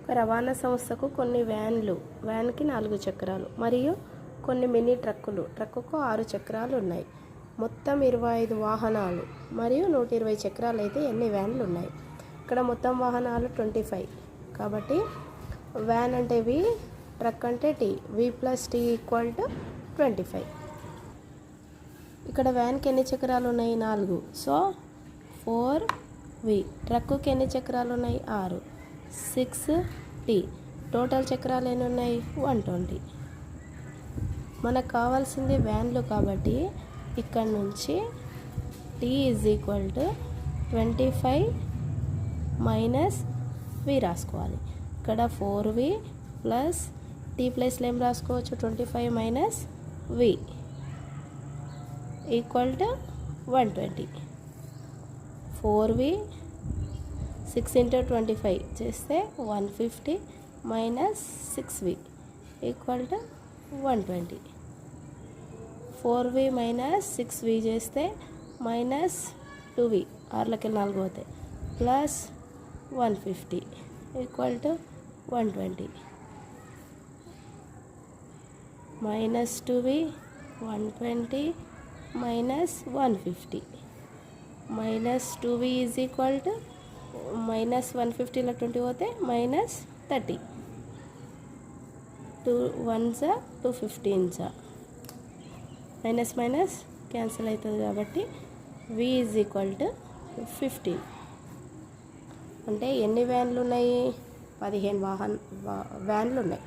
ఒక రవాణా సంస్థకు కొన్ని వ్యాన్కి 4 చక్రాలు మరియు కొన్ని మినీ ట్రక్కుకు 6 చక్రాలు ఉన్నాయి. మొత్తం 25 వాహనాలు మరియు 120 చక్రాలు అయితే ఎన్ని వ్యాన్లు ఉన్నాయి? ఇక్కడ మొత్తం వాహనాలు 25. కాబట్టి వ్యాన్ అంటే వి, ట్రక్ అంటే T. V plus T equal to 25. ఇక్కడ వ్యాన్కి ఎన్ని చక్రాలు ఉన్నాయి? 4. So 4V. ట్రక్కుకి ఎన్ని చక్రాలు ఉన్నాయి? 6. 6T. టోటల్ చక్రాలు ఎన్ని ఉన్నాయి? 120. మనకు కావాల్సింది వ్యాన్లు కాబట్టి ఇక్కడ నుంచి T is equal to 25 minus V రాసుకోవాలి. ఇక్కడ 4V ప్లస్ T ప్లస్లో ఏం రాసుకోవచ్చు? 25 minus V equal to 120. 4V 6 into 25 చేస్తే 150 minus 6V equal to 120. 4V minus 6V చేస్తే మైనస్ 2V, 6లకి 4 పోతాయి, plus 150 equal to 120. Minus 2V 120 minus 150 minus 2V is equal to minus 150లో 20 పోతే minus 30. 2 1s 2 15s. Minus minus cancel అవుతుంది కాబట్టి V is equal to 15. అంటే ఎన్ని వ్యాన్లు ఉన్నాయి? 15 వ్యాన్లు ఉన్నాయి.